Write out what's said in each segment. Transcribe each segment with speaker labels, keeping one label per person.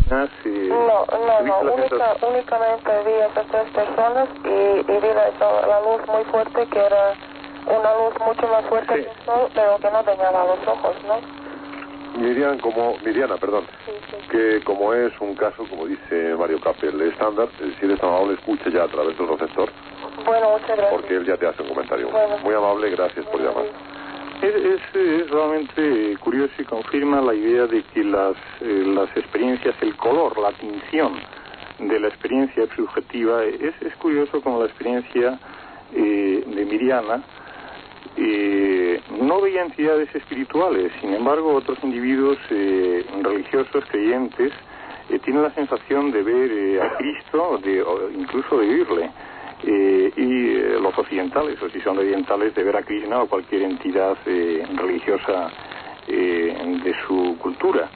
Speaker 1: vecinas?
Speaker 2: No, únicamente vi a esas 3 personas y vi la luz muy fuerte, que era una luz mucho más fuerte que el sol, pero que no dañaba los ojos, ¿no?
Speaker 3: Miriana, perdón, que como es un caso, como dice Mario Capel, estándar, si eres tan amable, escucha ya a través del receptor.
Speaker 2: Bueno, muchas gracias.
Speaker 3: Porque él ya te hace un comentario.
Speaker 2: Bueno.
Speaker 3: Muy amable, gracias por llamar.
Speaker 1: Es realmente curioso y confirma la idea de que las experiencias, el color, la tinción de la experiencia subjetiva, es curioso como la experiencia de Miriana no veía entidades espirituales. Sin embargo, otros individuos religiosos, creyentes, tienen la sensación de ver a Cristo, o incluso de oírle. Y los occidentales, o si son orientales, de ver a Krishna o cualquier entidad religiosa de su cultura.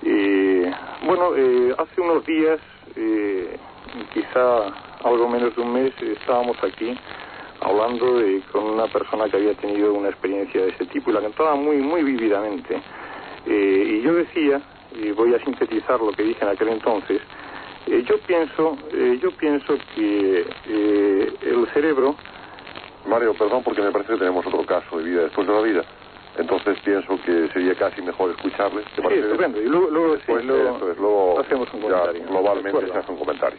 Speaker 1: Hace unos días, quizá algo menos de un mes, estábamos aquí hablando con una persona que había tenido una experiencia de ese tipo y la contaba muy, muy vívidamente. Y yo decía, y voy a sintetizar lo que dije en aquel entonces, yo pienso que el cerebro...
Speaker 3: Mario, perdón, porque me parece que tenemos otro caso de vida después de la vida. Entonces pienso que sería casi mejor escucharle.
Speaker 1: Sí, estupendo. Y luego hacemos un comentario.
Speaker 3: Ya, globalmente se hace un comentario.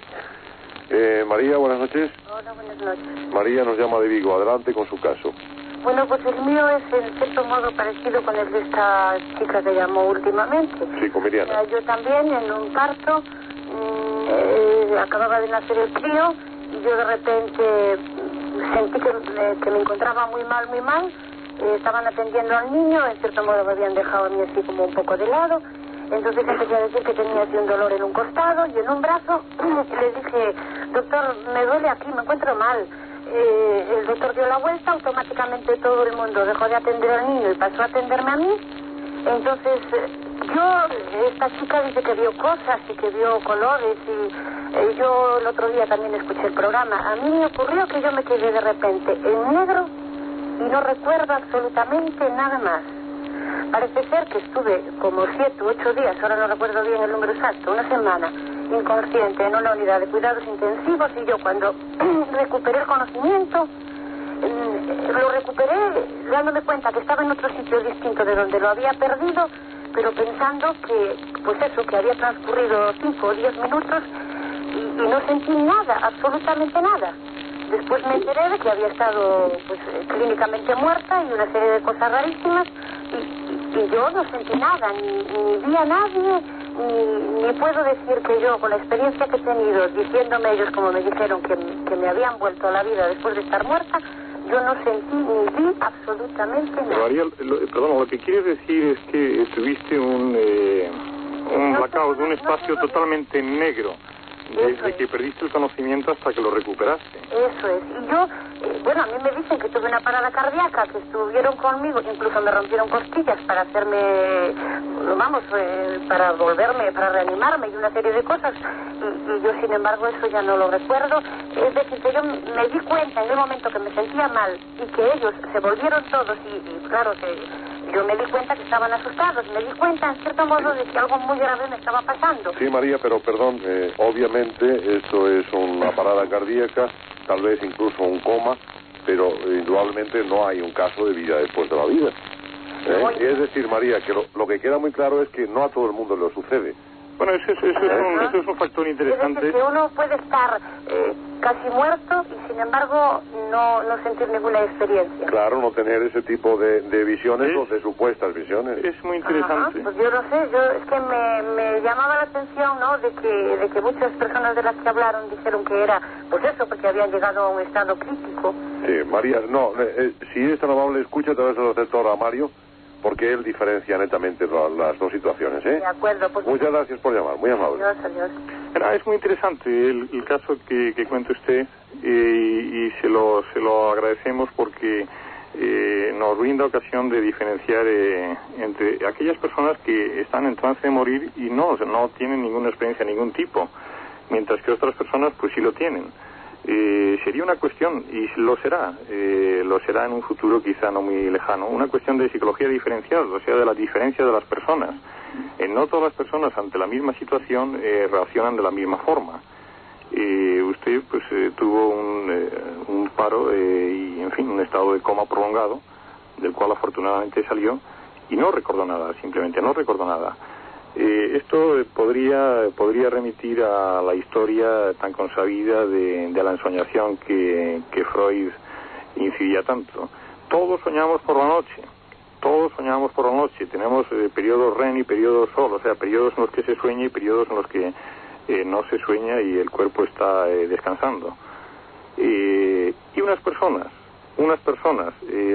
Speaker 3: María, buenas noches.
Speaker 4: Hola, buenas noches.
Speaker 3: María nos llama de Vigo. Adelante con su caso.
Speaker 4: Bueno, pues el mío es en cierto modo parecido con el de esta chica que llamó últimamente.
Speaker 3: Sí, con Miriana.
Speaker 4: Yo también, en un parto, acababa de nacer el crío y yo de repente sentí que me encontraba muy mal. Estaban atendiendo al niño, en cierto modo me habían dejado a mí así como un poco de lado. Entonces empecé a decir que tenía así un dolor en un costado y en un brazo. Le dije, doctor, me duele aquí, me encuentro mal. El doctor dio la vuelta, automáticamente todo el mundo dejó de atender al niño y pasó a atenderme a mí. Entonces esta chica dice que vio cosas y que vio colores y yo el otro día también escuché el programa. A mí me ocurrió que yo me quedé de repente en negro y no recuerdo absolutamente nada más. Parece ser que estuve como 7 u 8 días, ahora no recuerdo bien el número exacto, una semana, inconsciente en una unidad de cuidados intensivos, y yo cuando recuperé el conocimiento, lo recuperé dándome cuenta que estaba en otro sitio distinto de donde lo había perdido, pero pensando que, pues eso, que había transcurrido 5 o 10 minutos y no sentí nada, absolutamente nada. Después me enteré de que había estado pues clínicamente muerta y una serie de cosas rarísimas y yo no sentí nada, ni vi a nadie, ni puedo decir que yo, con la experiencia que he tenido, diciéndome ellos como me dijeron que me habían vuelto a la vida después de estar muerta, yo no sentí ni vi absolutamente nada.
Speaker 1: Pero Ariel, lo que quieres decir es que tuviste un blackout, un espacio totalmente negro. Desde que perdiste el conocimiento hasta que lo recuperaste.
Speaker 4: Eso es. Y yo, a mí me dicen que tuve una parada cardíaca, que estuvieron conmigo, incluso me rompieron costillas para hacerme, para volverme, para reanimarme y una serie de cosas. Y yo, sin embargo, eso ya no lo recuerdo. Es decir, que yo me di cuenta en el momento que me sentía mal y que ellos se volvieron todos y claro, yo me di cuenta que estaban asustados. Me di cuenta, en cierto modo, de que algo muy grave me estaba pasando.
Speaker 3: Sí, María, pero perdón, obviamente esto es una parada cardíaca, tal vez incluso un coma, pero indudablemente no hay un caso de vida después de la vida. Y es decir, María, que lo que queda muy claro es que no a todo el mundo le sucede.
Speaker 1: Bueno, eso es un factor interesante.
Speaker 4: Es decir, que uno puede estar casi muerto y sin embargo no sentir ninguna experiencia.
Speaker 3: Claro, no tener ese tipo de visiones o de supuestas visiones.
Speaker 1: Es muy interesante.
Speaker 4: Pues yo no sé, es que me llamaba la atención, ¿no? De que muchas personas de las que hablaron dijeron que era, pues eso, porque habían llegado a un estado crítico.
Speaker 3: Sí, María, si es tan amable, escucha a través del receptor a Mario, porque él diferencia netamente las dos situaciones, ¿eh?
Speaker 4: De acuerdo. Pues
Speaker 3: muchas gracias por llamar, muy amable.
Speaker 4: Adiós.
Speaker 1: Es muy interesante el caso que cuenta usted y se lo agradecemos porque nos brinda ocasión de diferenciar entre aquellas personas que están en trance de morir y no tienen ninguna experiencia de ningún tipo, mientras que otras personas pues sí lo tienen. Sería una cuestión, y lo será en un futuro quizá no muy lejano, una cuestión de psicología diferencial, o sea, de la diferencia de las personas. No todas las personas ante la misma situación reaccionan de la misma forma. Usted pues tuvo un paro y, en fin, un estado de coma prolongado, del cual afortunadamente salió, y no recordó nada, simplemente no recordó nada. Esto podría remitir a la historia tan consabida de la ensoñación que Freud incidía tanto. Todos soñamos por la noche. Todos soñamos por la noche. Tenemos periodos REM y periodos SOL, o sea, periodos en los que se sueña y periodos en los que no se sueña y el cuerpo está descansando. Y unas personas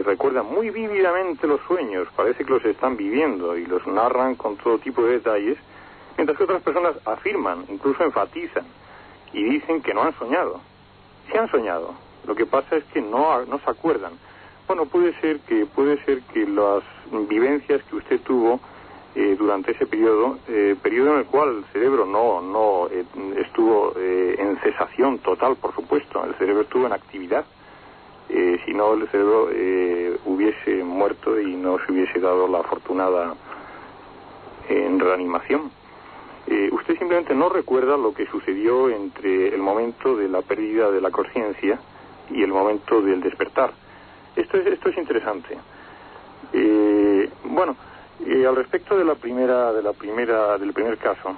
Speaker 1: recuerdan muy vívidamente los sueños, parece que los están viviendo y los narran con todo tipo de detalles, mientras que otras personas afirman, incluso enfatizan y dicen que no han soñado. Sí han soñado, lo que pasa es que no se acuerdan. Bueno, puede ser que las vivencias que usted tuvo durante ese periodo en el cual el cerebro no estuvo en cesación total, por supuesto, el cerebro estuvo en actividad. Si no, el cerebro hubiese muerto y no se hubiese dado la afortunada en reanimación. Usted simplemente no recuerda lo que sucedió entre el momento de la pérdida de la conciencia y el momento del despertar. Esto es interesante. Al respecto del primer caso,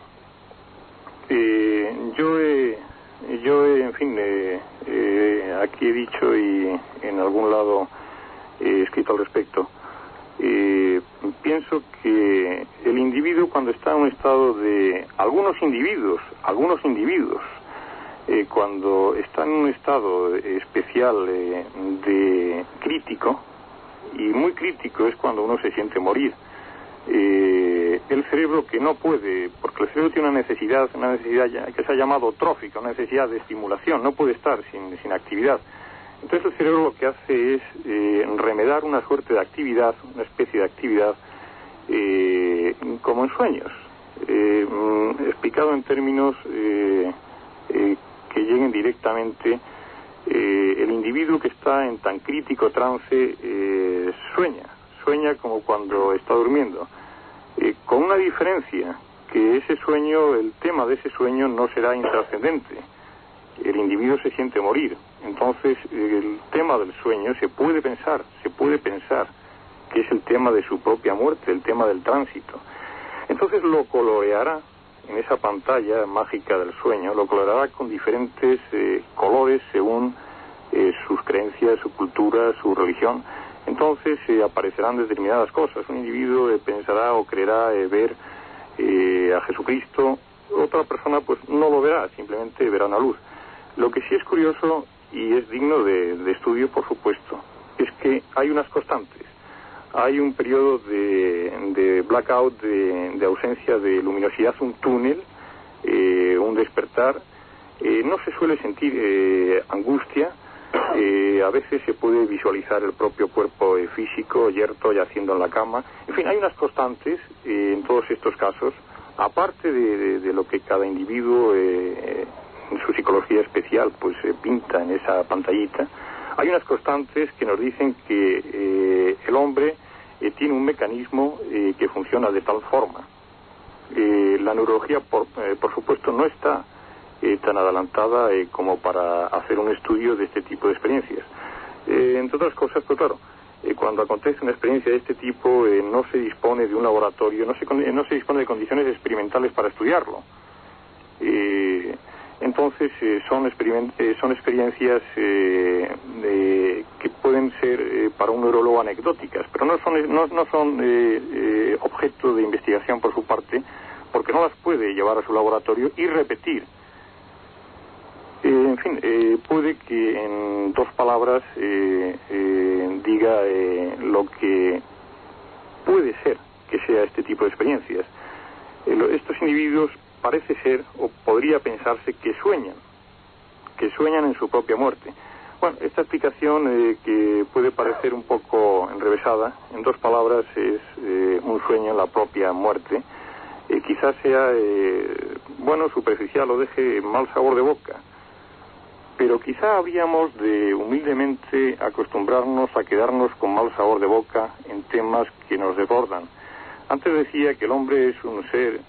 Speaker 1: aquí he dicho y en algún lado he escrito al respecto. Pienso que el individuo, cuando está en un estado de... Algunos individuos, cuando están en un estado especial de crítico, y muy crítico es cuando uno se siente morir, el cerebro que no puede, porque el cerebro tiene una necesidad que se ha llamado trófica, una necesidad de estimulación, no puede estar sin actividad. Entonces el cerebro lo que hace es remedar una suerte de actividad, una especie de actividad como en sueños, explicado en términos que lleguen directamente. El individuo que está en tan crítico trance sueña como cuando está durmiendo, con una diferencia, que ese sueño, el tema de ese sueño no será intrascendente. El individuo se siente morir, entonces el tema del sueño se puede pensar que es el tema de su propia muerte, el tema del tránsito. Entonces lo coloreará en esa pantalla mágica del sueño, lo coloreará con diferentes colores según sus creencias, su cultura, su religión. Entonces aparecerán determinadas cosas. Un individuo pensará o creerá ver a Jesucristo, otra persona pues no lo verá, simplemente verá una luz. Lo que sí es curioso y es digno de estudio, por supuesto, es que hay unas constantes. Hay un periodo de blackout, de ausencia de luminosidad, un túnel, un despertar. No se suele sentir angustia. A veces se puede visualizar el propio cuerpo físico yerto, yaciendo en la cama. En fin, hay unas constantes en todos estos casos, aparte de lo que cada individuo en su psicología especial pues pinta en esa pantallita. Hay unas constantes que nos dicen que el hombre tiene un mecanismo que funciona de tal forma. La neurología, por supuesto, no está tan adelantada como para hacer un estudio de este tipo de experiencias. Entre otras cosas, pues claro, cuando acontece una experiencia de este tipo no se dispone de un laboratorio, no se dispone de condiciones experimentales para estudiarlo. Entonces son experiencias que pueden ser para un neurólogo anecdóticas, pero no son objeto de investigación por su parte, porque no las puede llevar a su laboratorio y repetir. En fin, puede que en dos palabras diga lo que puede ser que sea este tipo de experiencias. Estos individuos parece ser, o podría pensarse, que sueñan en su propia muerte. Bueno, esta explicación que puede parecer un poco enrevesada, en dos palabras es un sueño en la propia muerte. Quizás sea, superficial o deje mal sabor de boca, pero quizá habríamos de humildemente acostumbrarnos a quedarnos con mal sabor de boca en temas que nos desbordan. Antes decía que el hombre es un ser,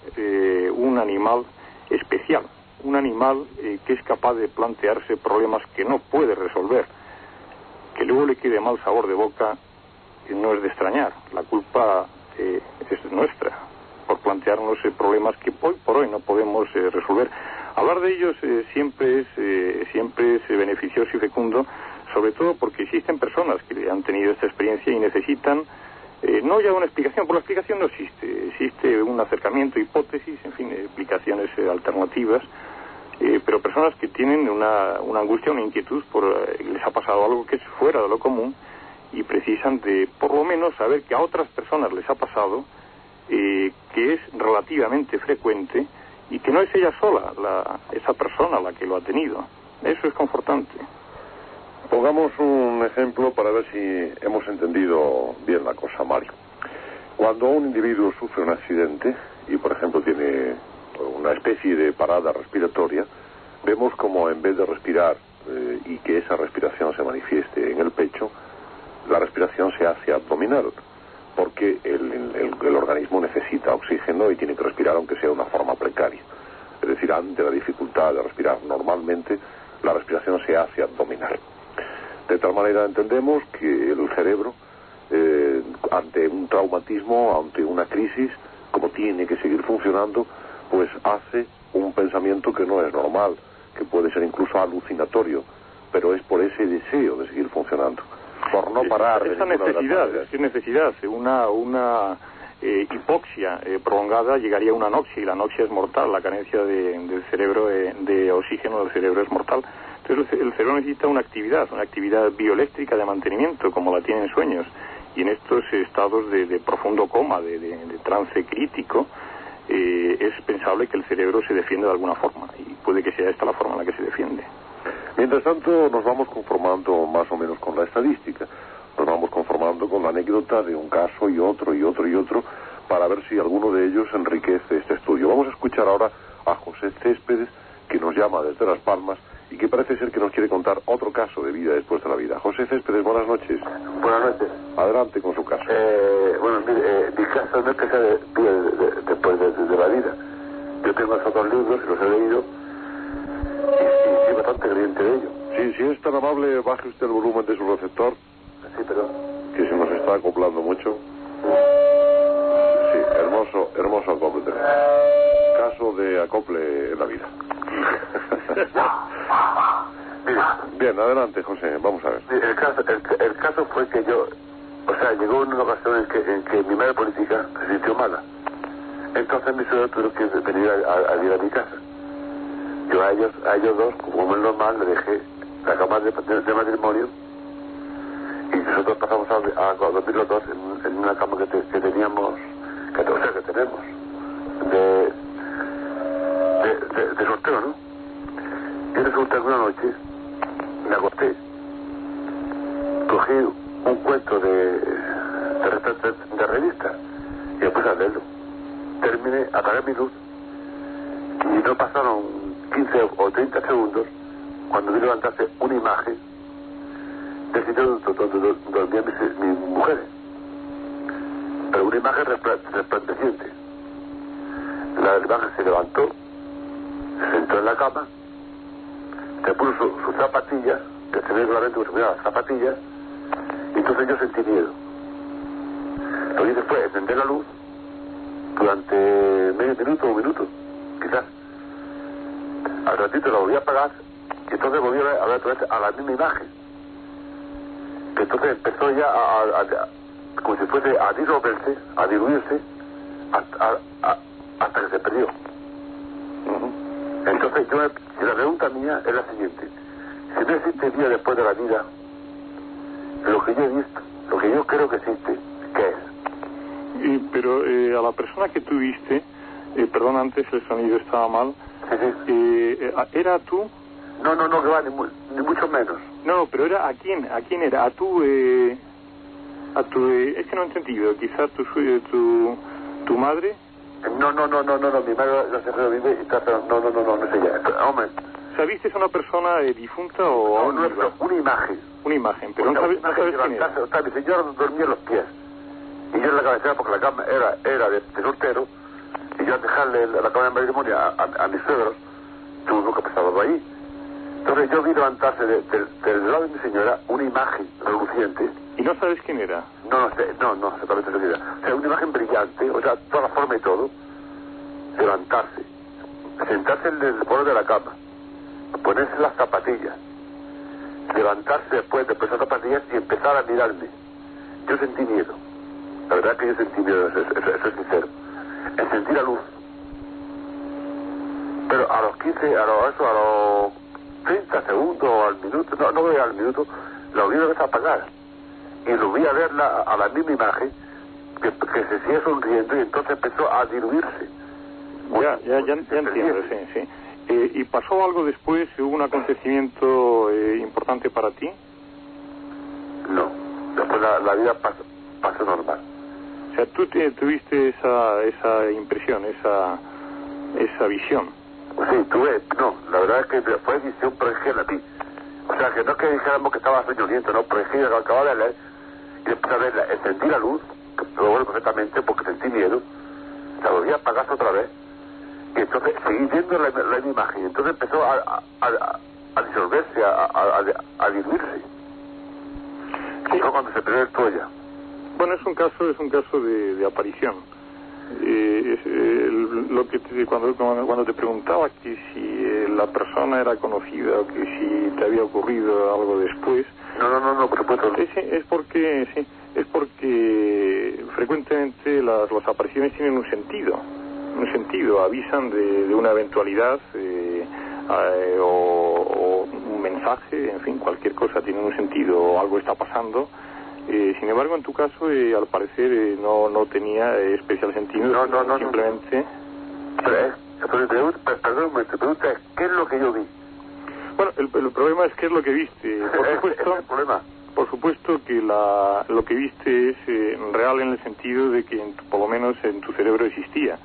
Speaker 1: un animal especial, un animal que es capaz de plantearse problemas que no puede resolver. Que luego le quede mal sabor de boca no es de extrañar. La culpa es nuestra por plantearnos problemas que hoy por hoy no podemos resolver. Hablar de ellos siempre es beneficioso y fecundo, sobre todo porque existen personas que han tenido esta experiencia y necesitan no ya una explicación, por la explicación no existe un acercamiento, hipótesis, en fin, explicaciones alternativas, pero personas que tienen una angustia, una inquietud, les ha pasado algo que es fuera de lo común y precisan de por lo menos saber que a otras personas les ha pasado, que es relativamente frecuente y que no es ella sola, esa persona la que lo ha tenido. Eso es confortante.
Speaker 3: Pongamos un ejemplo para ver si hemos entendido bien la cosa, Mario. Cuando un individuo sufre un accidente y, por ejemplo, tiene una especie de parada respiratoria, vemos como en vez de respirar y que esa respiración se manifieste en el pecho, la respiración se hace abdominal, porque el organismo necesita oxígeno y tiene que respirar aunque sea de una forma precaria. Es decir, ante la dificultad de respirar normalmente, la respiración se hace abdominal. De tal manera entendemos que el cerebro, ante un traumatismo, ante una crisis, como tiene que seguir funcionando, pues hace un pensamiento que no es normal, que puede ser incluso alucinatorio, pero es por ese deseo de seguir funcionando, por no parar.
Speaker 1: Esa necesidad, una hipoxia prolongada llegaría a una anoxia, y la anoxia es mortal, la carencia del cerebro de oxígeno del cerebro es mortal. Entonces el cerebro necesita una actividad bioeléctrica de mantenimiento, como la tiene en sueños, y en estos estados de profundo coma, de trance crítico, es pensable que el cerebro se defienda de alguna forma, y puede que sea esta la forma en la que se defiende.
Speaker 3: Mientras tanto, nos vamos conformando más o menos con la estadística, nos vamos conformando con la anécdota de un caso y otro, para ver si alguno de ellos enriquece este estudio. Vamos a escuchar ahora a José Céspedes, que nos llama desde Las Palmas y que parece ser que nos quiere contar otro caso de vida después de la vida. José Céspedes, buenas noches.
Speaker 5: Buenas noches.
Speaker 3: Adelante con su caso.
Speaker 5: Bueno, mire, mi caso no es que sea de vida después de la vida. Yo tengo esos dos libros y los he leído y soy bastante creyente de ellos.
Speaker 3: Sí, si es tan amable, baje usted el volumen de su receptor.
Speaker 5: Sí, perdón.
Speaker 3: Que se nos está acoplando mucho. Sí, hermoso acople. Caso de acople en la vida. Bien, adelante, José, vamos a ver.
Speaker 5: El caso fue que yo, llegó una ocasión en que mi madre política se sintió mala. Entonces mi suegro tuvo que venir a ir a mi casa. Yo a ellos dos, como es normal, le dejé la cama de matrimonio y nosotros pasamos a dormir los dos en una cama que teníamos, que tenemos, de soltero, ¿no? Y resulta que una noche me acosté, cogí un cuento de revista y me puse a leerlo. Terminé, apagué mi luz y no pasaron 15 o 30 segundos cuando vi levantarse una imagen del sitio donde dormían mis mujeres, pero una imagen resplandeciente. La imagen se levantó, se sentó en la cama, se puso sus zapatillas, que se ve claramente como si fueran las zapatillas, y entonces yo sentí miedo. Lo que hice fue encender la luz durante medio minuto o un minuto, quizás. Al ratito la volví a apagar y entonces volví a ver otra vez a la misma imagen, que entonces empezó ya como si fuese a disolverse, a diluirse hasta que se perdió. Entonces la pregunta mía es la siguiente: si no existe vida después de la vida, lo que yo he visto, lo que yo creo que existe, ¿qué es?
Speaker 1: Pero a la persona que tú viste, perdón, antes el sonido estaba mal.
Speaker 5: Sí.
Speaker 1: ¿Era tú?
Speaker 5: No, que va, ni mucho menos.
Speaker 1: No, pero era ¿a quién era? ¿A tú? Es que no he entendido. ¿Quizás tu madre?
Speaker 5: No, mi madre no se revive y está, pero no es ella. Hombre.
Speaker 1: ¿Sabiste a una persona difunta o
Speaker 5: no, una imagen?
Speaker 1: Una imagen, pero no sabes quién era.
Speaker 5: Mi señora dormía en los pies y yo en la cabecera, porque la cama era de soltero, y yo al dejarle la cama de matrimonio a mis suegros, tú nunca pasabas ahí. Entonces yo vi levantarse del lado de mi señora una imagen reluciente.
Speaker 1: ¿Y no sabes quién era?
Speaker 5: No sé, no exactamente sé quién era. O sea, una imagen brillante, o sea, toda la forma y todo, levantarse, sentarse en el borde de la cama, ponerse las zapatillas, levantarse después de esas zapatillas y empezar a mirarme. Yo sentí miedo. La verdad que yo sentí miedo, eso es sincero. En sentir la luz. Pero a los 30 segundos o al minuto, no voy al minuto, la vi a apagar. Y lo vi a verla a la misma imagen que se sigue sonriendo y entonces empezó a diluirse.
Speaker 1: Ya entiendo, sí. ¿Y pasó algo después? ¿Hubo un acontecimiento importante para ti?
Speaker 5: No, después la vida pasó normal.
Speaker 1: O sea, tú tuviste esa impresión, esa visión.
Speaker 5: Sí, tuve, no, la verdad es que fue visión, pero es que la vi. O sea, que no es que dijéramos que estaba soñoliento, no, pero es que yo acababa de leer y empecé a verla, sentí la luz, que lo recuerdo perfectamente porque sentí miedo, la volví a apagar otra vez, y entonces seguí viendo la imagen, y entonces empezó a disolverse, a diluirse. Sí. Fue cuando se perdió el toalla.
Speaker 1: Bueno, es un caso de aparición. Lo que cuando te preguntaba que si la persona era conocida o que si te había ocurrido algo después.
Speaker 5: No, por supuesto.
Speaker 1: Es porque frecuentemente las apariciones tienen un sentido, avisan de una eventualidad o un mensaje, en fin, cualquier cosa tiene un sentido, o algo está pasando. Sin embargo, en tu caso, al parecer, no tenía especial sentido.
Speaker 5: No.
Speaker 1: Simplemente...
Speaker 5: Perdón, me pregunta, ¿qué es lo que yo vi?
Speaker 1: Bueno, el problema es qué es lo que viste. Por supuesto,
Speaker 5: es el problema.
Speaker 1: Por supuesto que lo que viste es real en el sentido de que, por lo menos, en tu cerebro existía.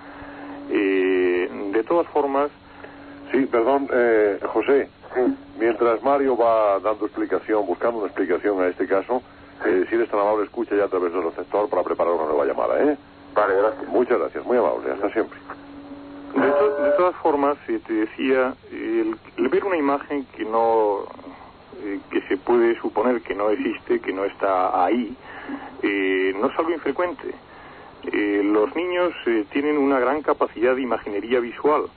Speaker 1: De todas formas...
Speaker 3: Sí, perdón, José.
Speaker 5: Sí.
Speaker 3: Mientras Mario va buscando una explicación a este caso... si eres tan amable, escucha ya a través del receptor para preparar una nueva llamada, ¿eh?
Speaker 5: Vale, gracias.
Speaker 3: Muchas gracias, muy amable, hasta siempre.
Speaker 1: De todas formas, te decía, el ver una imagen que se puede suponer que no existe, que no está ahí, no es algo infrecuente. Los niños tienen una gran capacidad de imaginería visual.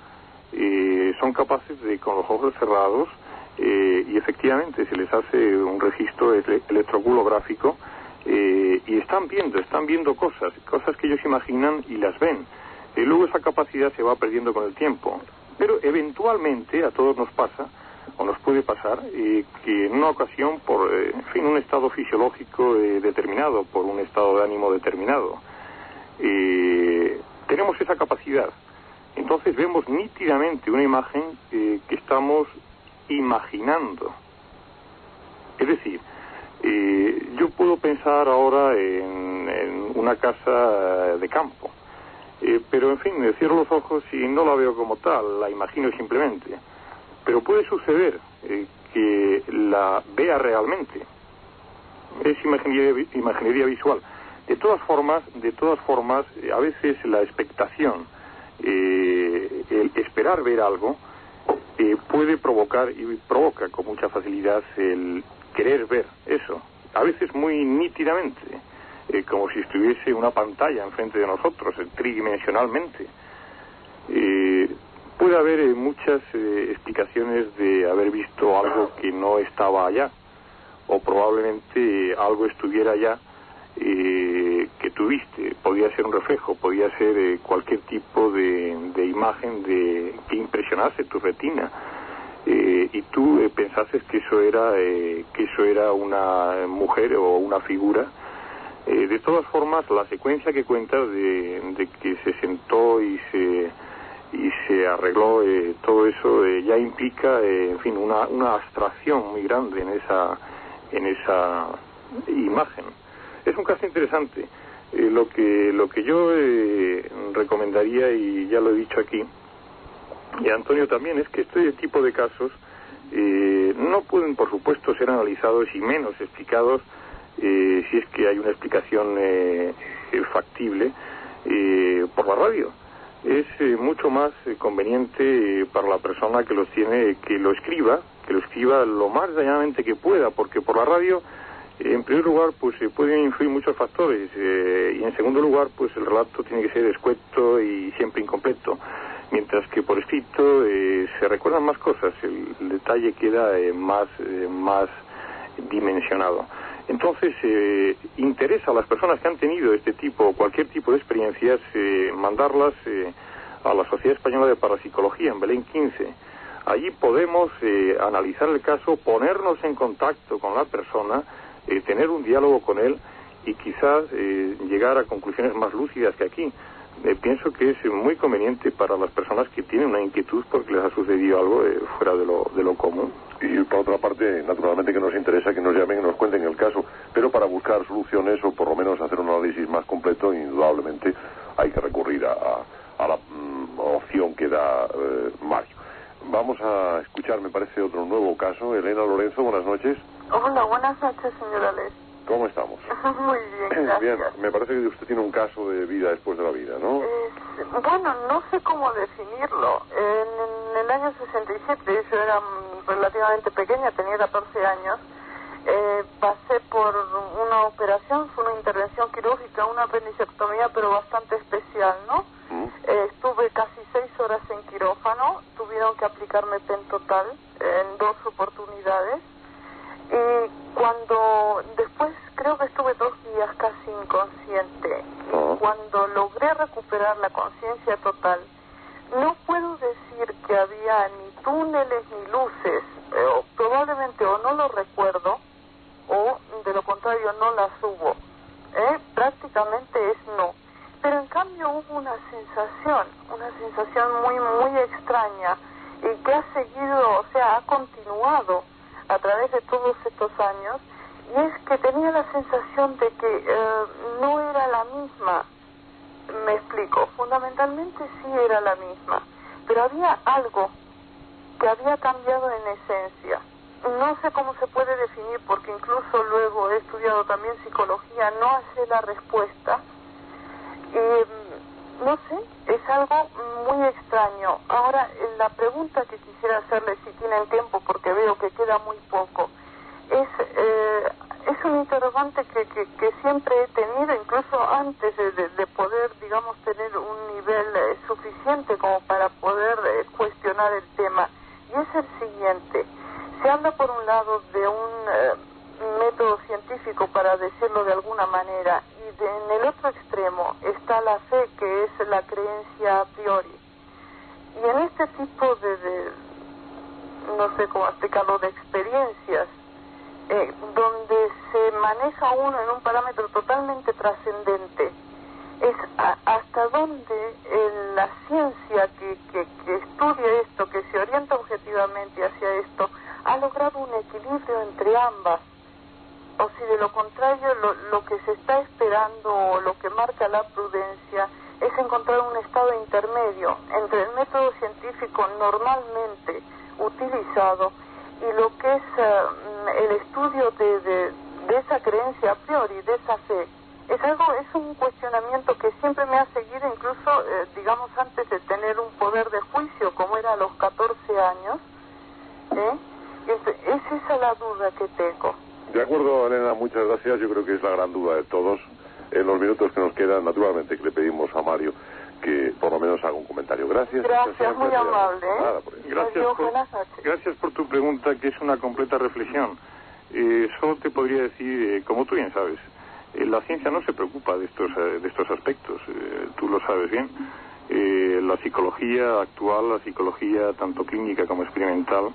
Speaker 1: Son capaces de, con los ojos cerrados, y efectivamente se les hace un registro electroculográfico y están viendo cosas que ellos imaginan y las ven. Luego esa capacidad se va perdiendo con el tiempo, pero eventualmente a todos nos pasa o nos puede pasar que en una ocasión por un estado fisiológico determinado, por un estado de ánimo determinado, tenemos esa capacidad. Entonces vemos nítidamente una imagen que estamos imaginando. Es decir, yo puedo pensar ahora en una casa de campo, pero en fin, me cierro los ojos y no la veo como tal, la imagino simplemente. Pero puede suceder que la vea realmente. Es imaginería visual. De todas formas, a veces la expectación, el esperar ver algo, puede provocar y provoca con mucha facilidad el querer ver eso, a veces muy nítidamente, como si estuviese una pantalla enfrente de nosotros, tridimensionalmente. Puede haber muchas explicaciones de haber visto algo que no estaba allá, o probablemente algo estuviera allá que tuviste. Podía ser un reflejo, podía ser cualquier tipo de imagen que impresionase tu retina, y tú pensases que eso era una mujer o una figura. De todas formas, la secuencia que cuentas de que se sentó y se arregló, todo eso ya implica, una abstracción muy grande en esa imagen. Es un caso interesante. Lo que yo recomendaría, y ya lo he dicho aquí, y Antonio también, es que este tipo de casos no pueden, por supuesto, ser analizados y menos explicados si es que hay una explicación factible, por la radio. Es mucho más conveniente para la persona que los tiene que lo escriba lo más detalladamente que pueda, porque por la radio, en primer lugar, pues pueden influir muchos factores, y en segundo lugar, pues el relato tiene que ser escueto y siempre incompleto, mientras que por escrito se recuerdan más cosas, el detalle queda más dimensionado. Entonces, interesa a las personas que han tenido este tipo, cualquier tipo de experiencias, mandarlas a la Sociedad Española de Parapsicología en Belén 15. Allí podemos analizar el caso, ponernos en contacto con la persona, tener un diálogo con él y quizás llegar a conclusiones más lúcidas que aquí. Pienso que es muy conveniente para las personas que tienen una inquietud porque les ha sucedido algo fuera de lo común.
Speaker 3: Y por otra parte, naturalmente que nos interesa que nos llamen y nos cuenten el caso, pero para buscar soluciones o por lo menos hacer un análisis más completo, indudablemente hay que recurrir a la opción que da Mario. Vamos a escuchar, me parece, otro nuevo caso. Elena Lorenzo, buenas noches.
Speaker 6: Hola, buenas noches, señora Les.
Speaker 3: ¿Cómo estamos?
Speaker 6: Muy bien, gracias.
Speaker 3: Bien, me parece que usted tiene un caso de vida después de la vida, ¿no?
Speaker 6: Bueno, no sé cómo definirlo. En el año 67, yo era relativamente pequeña, tenía 14 años, pasé por una operación, fue una intervención quirúrgica, una apendicectomía, pero bastante especial, ¿no? Estuve casi 6 horas en quirófano, tuvieron que aplicarme Pentotal en 2 oportunidades, y cuando después creo que estuve 2 días casi inconsciente, y cuando logré recuperar la conciencia total, no puedo decir que había ni túneles ni luces, o probablemente o no lo recuerdo, o de lo contrario no las hubo, prácticamente es no. Pero en cambio hubo una sensación muy extraña, y que ha seguido, o sea, ha continuado a través de todos estos años, y es que tenía la sensación de que no era la misma. Me explico, fundamentalmente sí era la misma, pero había algo que había cambiado en esencia. No sé cómo se puede definir, porque incluso luego he estudiado también psicología, no sé la respuesta. No sé, es algo muy extraño. Ahora, la pregunta que quisiera hacerle, si tienen tiempo, porque veo que queda muy poco, es un interrogante que siempre he tenido, incluso antes de poder, digamos, tener un nivel suficiente como para poder cuestionar el tema. Y es el siguiente. Se habla, por un lado, de un método científico, para decirlo de alguna manera, y en el otro extremo está la fe, que es la creencia a priori. Y en este tipo de no sé cómo explicarlo, de experiencias, donde se maneja uno en un parámetro totalmente trascendente, es hasta dónde la ciencia que estudia esto, que se orienta objetivamente hacia esto, ha logrado un equilibrio entre ambas, o si de lo contrario lo que se está esperando, o lo que marca la prudencia, es encontrar un estado intermedio entre el método científico normalmente utilizado y lo que es el estudio de esa creencia a priori, de esa fe. Es un cuestionamiento que siempre me ha seguido, incluso, digamos, antes de tener un poder de juicio, como era a los 14 años. Es esa la duda que tengo.
Speaker 3: De acuerdo, Elena, muchas gracias. Yo creo que es la gran duda de todos. En los minutos que nos quedan, naturalmente, que le pedimos a Mario que por lo menos haga un comentario. Gracias.
Speaker 6: Gracias, muy amable.
Speaker 3: Nada,
Speaker 1: Gracias por tu pregunta, que es una completa reflexión. Solo te podría decir, como tú bien sabes, la ciencia no se preocupa de estos aspectos. Tú lo sabes bien. La psicología actual, la psicología tanto clínica como experimental,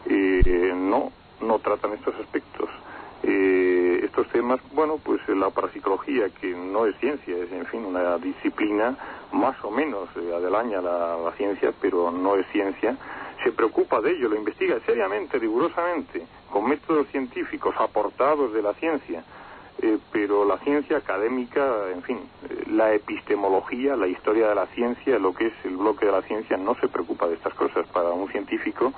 Speaker 1: no tratan estos aspectos. Estos temas, bueno, pues la parapsicología, que no es ciencia, es, en fin, una disciplina más o menos adelanya la ciencia, pero no es ciencia, se preocupa de ello, lo investiga seriamente, rigurosamente, con métodos científicos aportados de la ciencia, pero la ciencia académica, en fin, la epistemología, la historia de la ciencia, lo que es el bloque de la ciencia, no se preocupa de estas cosas. Para un científico,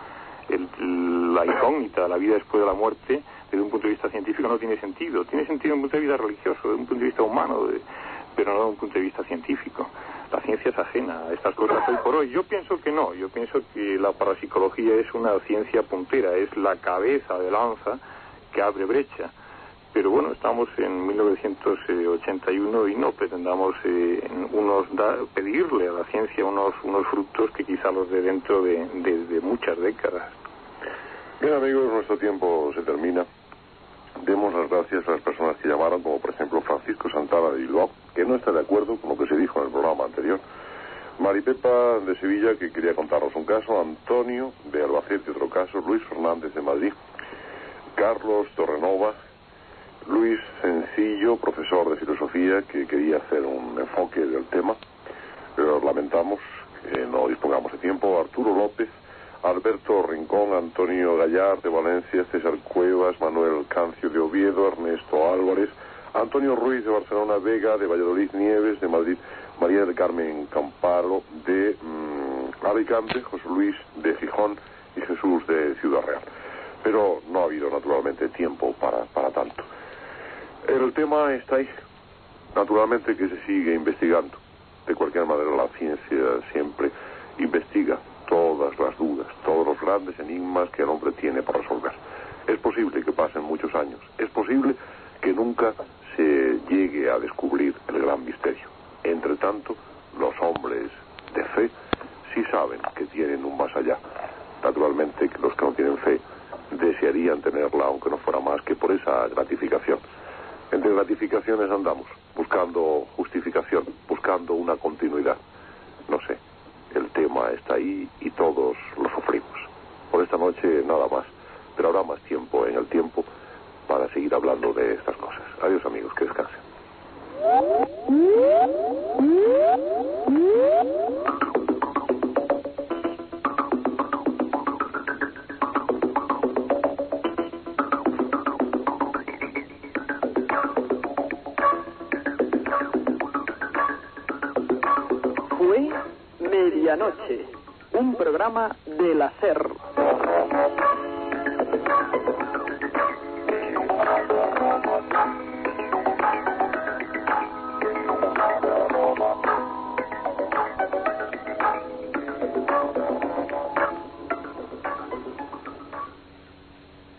Speaker 1: la incógnita de la vida después de la muerte, desde un punto de vista científico, no tiene sentido. Tiene sentido desde un punto de vista religioso, desde un punto de vista humano, pero no desde un punto de vista científico. La ciencia es ajena a estas cosas hoy por hoy. Yo pienso que no. Yo pienso que la parapsicología es una ciencia puntera, es la cabeza de lanza que abre brecha. Pero bueno, estamos en 1981 y no pretendamos pedirle a la ciencia unos frutos que quizá los dé dentro de muchas décadas.
Speaker 3: Bien, amigos, nuestro tiempo se termina. Demos las gracias a las personas que llamaron, como por ejemplo Francisco Santana de Bilbao, que no está de acuerdo con lo que se dijo en el programa anterior. Maripepa de Sevilla, que quería contarnos un caso. Antonio de Albacete, otro caso. Luis Fernández de Madrid. Carlos Torrenova. Luis Sencillo, profesor de filosofía, que quería hacer un enfoque del tema, pero lamentamos que no dispongamos de tiempo. Arturo López, Alberto Rincón, Antonio Gallar de Valencia, César Cuevas, Manuel Cancio de Oviedo, Ernesto Álvarez, Antonio Ruiz de Barcelona, Vega de Valladolid, Nieves de Madrid, María del Carmen Camparo de Alicante, José Luis de Gijón y Jesús de Ciudad Real. Pero no ha habido naturalmente tiempo para tanto. El tema está ahí, naturalmente que se sigue investigando. De cualquier manera, la ciencia siempre investiga todas las dudas, todos los grandes enigmas que el hombre tiene para resolver. Es posible que pasen muchos años, es posible que nunca se llegue a descubrir el gran misterio. Entre tanto, los hombres de fe sí saben que tienen un más allá. Naturalmente, que los que no tienen fe desearían tenerla, aunque no fuera más que por esa gratificación. Entre gratificaciones andamos, buscando justificación, buscando una continuidad. No sé, el tema está ahí y todos lo sufrimos. Por esta noche nada más, pero habrá más tiempo en el tiempo para seguir hablando de estas cosas. Adiós, amigos, que descansen.
Speaker 7: Medianoche, un programa de la SER.